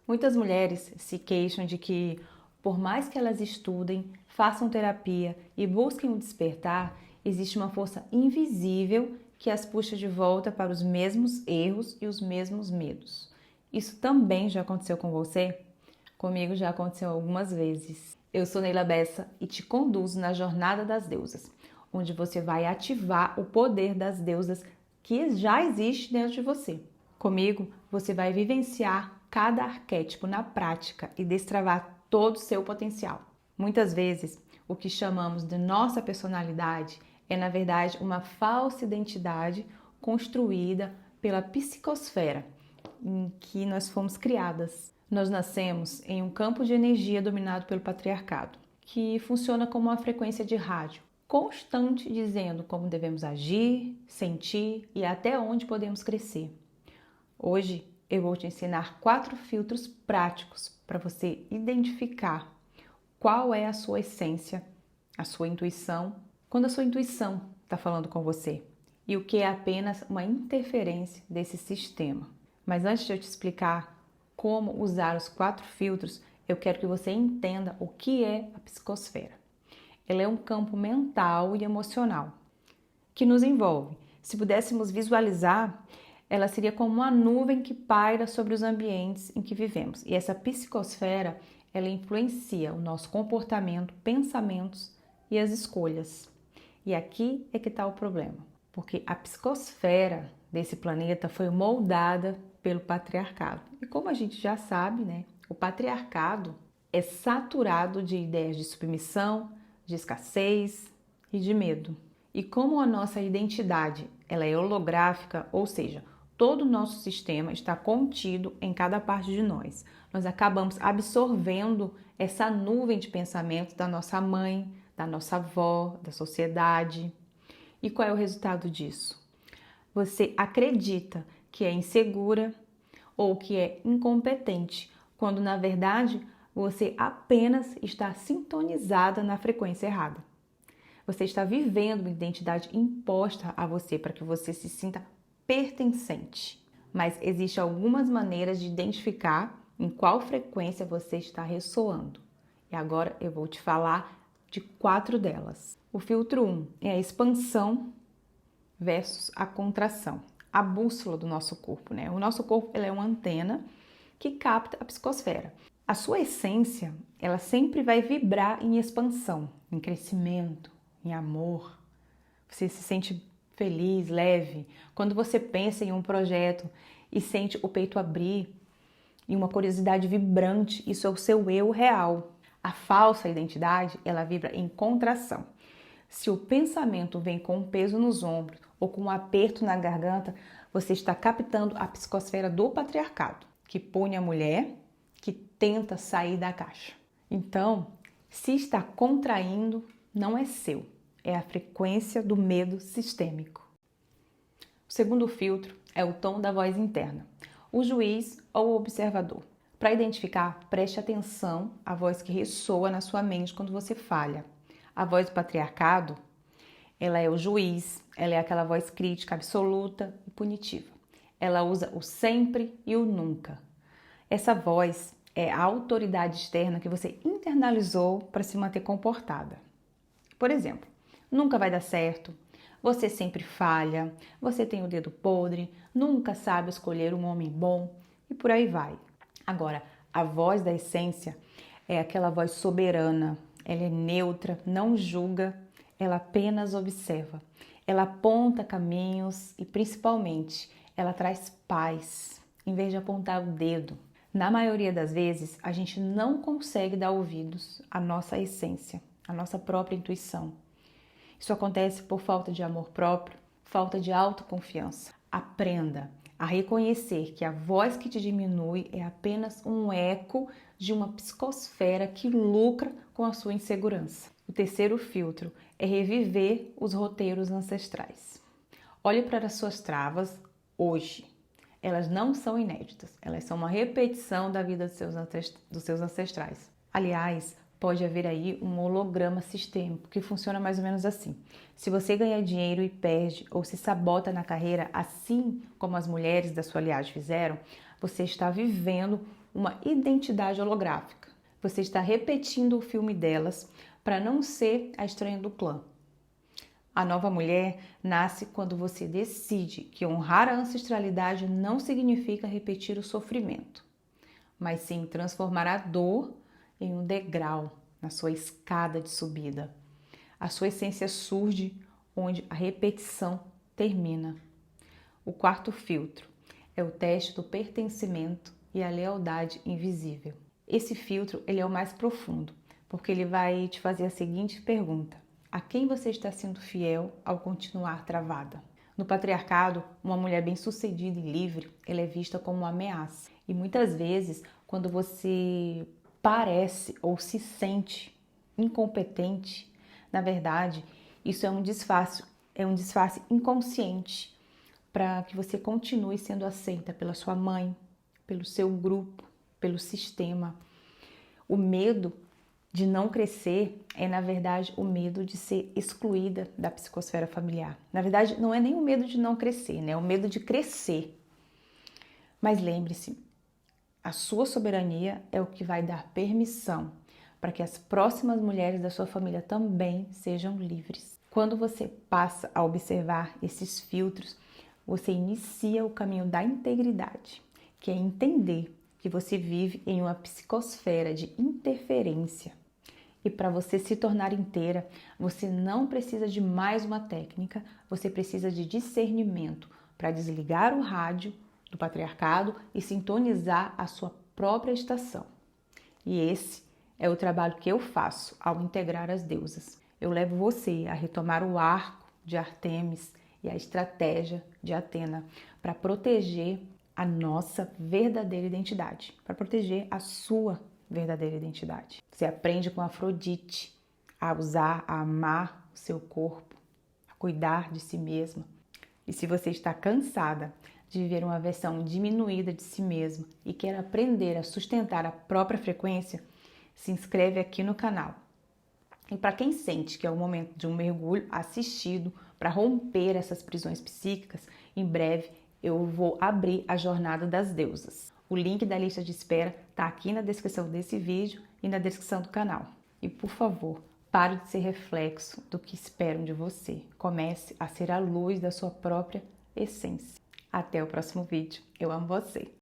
Muitas mulheres se queixam de que, por mais que elas estudem, façam terapia e busquem o despertar, existe uma força invisível que as puxa de volta para os mesmos erros e os mesmos medos. Isso também já aconteceu com você? Comigo já aconteceu algumas vezes. Eu sou Neila Bessa e te conduzo na Jornada das Deusas, onde você vai ativar o poder das deusas que já existe dentro de você. Comigo, você vai vivenciar cada arquétipo na prática e destravar todo o seu potencial. Muitas vezes, o que chamamos de nossa personalidade é, na verdade, uma falsa identidade construída pela psicosfera em que nós fomos criadas. Nós nascemos em um campo de energia dominado pelo patriarcado, que funciona como uma frequência de rádio, constante dizendo como devemos agir, sentir e até onde podemos crescer. Hoje eu vou te ensinar 4 filtros práticos para você identificar qual é a sua essência, a sua intuição, quando a sua intuição está falando com você e o que é apenas uma interferência desse sistema. Mas antes de eu te explicar como usar os 4 filtros, eu quero que você entenda o que é a psicosfera. Ela é um campo mental e emocional que nos envolve. Se pudéssemos visualizar, ela seria como uma nuvem que paira sobre os ambientes em que vivemos. E essa psicosfera, ela influencia o nosso comportamento, pensamentos e as escolhas. E aqui é que está o problema, porque a psicosfera desse planeta foi moldada pelo patriarcado. E como a gente já sabe, né, o patriarcado é saturado de ideias de submissão, de escassez e de medo. E como a nossa identidade ela é holográfica, ou seja, todo o nosso sistema está contido em cada parte de nós. Nós acabamos absorvendo essa nuvem de pensamentos da nossa mãe, da nossa avó, da sociedade. E qual é o resultado disso? Você acredita que é insegura ou que é incompetente, quando na verdade você apenas está sintonizada na frequência errada. Você está vivendo uma identidade imposta a você para que você se sinta pertencente. Mas existem algumas maneiras de identificar em qual frequência você está ressoando. E agora eu vou te falar de 4 delas. O filtro 1 é a expansão versus a contração. A bússola do nosso corpo, né? O nosso corpo ele é uma antena que capta a psicosfera. A sua essência, ela sempre vai vibrar em expansão, em crescimento, em amor. Você se sente feliz, leve. Quando você pensa em um projeto e sente o peito abrir e uma curiosidade vibrante, isso é o seu eu real. A falsa identidade, ela vibra em contração. Se o pensamento vem com um peso nos ombros ou com um aperto na garganta, você está captando a psicosfera do patriarcado, que pune a mulher que tenta sair da caixa. Então, se está contraindo, não é seu, é a frequência do medo sistêmico. O segundo filtro é o tom da voz interna, o juiz ou o observador. Para identificar, preste atenção à voz que ressoa na sua mente quando você falha. A voz do patriarcado, ela é o juiz, ela é aquela voz crítica, absoluta e punitiva. Ela usa o sempre e o nunca. Essa voz é a autoridade externa que você internalizou para se manter comportada. Por exemplo, nunca vai dar certo, você sempre falha, você tem o dedo podre, nunca sabe escolher um homem bom e por aí vai. Agora, a voz da essência é aquela voz soberana, ela é neutra, não julga, ela apenas observa. Ela aponta caminhos e, principalmente, ela traz paz, em vez de apontar o dedo. Na maioria das vezes, a gente não consegue dar ouvidos à nossa essência, à nossa própria intuição. Isso acontece por falta de amor próprio, falta de autoconfiança. Aprenda a reconhecer que a voz que te diminui é apenas um eco de uma psicosfera que lucra com a sua insegurança. O terceiro filtro é reviver os roteiros ancestrais. Olhe para as suas travas hoje. Elas não são inéditas, elas são uma repetição da vida dos seus ancestrais. Aliás, pode haver aí um holograma sistêmico que funciona mais ou menos assim. Se você ganha dinheiro e perde ou se sabota na carreira, assim como as mulheres da sua linhagem fizeram, você está vivendo uma identidade holográfica. Você está repetindo o filme delas para não ser a estranha do clã. A nova mulher nasce quando você decide que honrar a ancestralidade não significa repetir o sofrimento, mas sim transformar a dor em um degrau na sua escada de subida. A sua essência surge onde a repetição termina. O quarto filtro é o teste do pertencimento e a lealdade invisível. Esse filtro ele é o mais profundo, porque ele vai te fazer a seguinte pergunta: a quem você está sendo fiel ao continuar travada? No patriarcado, uma mulher bem-sucedida e livre, ela é vista como uma ameaça. E muitas vezes, quando você parece ou se sente incompetente, na verdade, isso é um disfarce inconsciente para que você continue sendo aceita pela sua mãe, pelo seu grupo, pelo sistema. O medo de não crescer é, na verdade, o medo de ser excluída da psicosfera familiar. Na verdade, não é nem o medo de não crescer, né? É o medo de crescer. Mas lembre-se, a sua soberania é o que vai dar permissão para que as próximas mulheres da sua família também sejam livres. Quando você passa a observar esses filtros, você inicia o caminho da integridade, que é entender que você vive em uma psicosfera de interferência. E para você se tornar inteira, você não precisa de mais uma técnica, você precisa de discernimento para desligar o rádio do patriarcado e sintonizar a sua própria estação. E esse é o trabalho que eu faço ao integrar as deusas. Eu levo você a retomar o arco de Ártemis e a estratégia de Atena para proteger a nossa verdadeira identidade, para proteger a sua verdadeira identidade. Você aprende com Afrodite a usar, a amar o seu corpo, a cuidar de si mesma. E se você está cansada de viver uma versão diminuída de si mesma e quer aprender a sustentar a própria frequência, se inscreve aqui no canal. E para quem sente que é o momento de um mergulho assistido para romper essas prisões psíquicas, em breve eu vou abrir a Jornada das Deusas. O link da lista de espera está aqui na descrição desse vídeo e na descrição do canal. E por favor, pare de ser reflexo do que esperam de você. Comece a ser a luz da sua própria essência. Até o próximo vídeo. Eu amo você!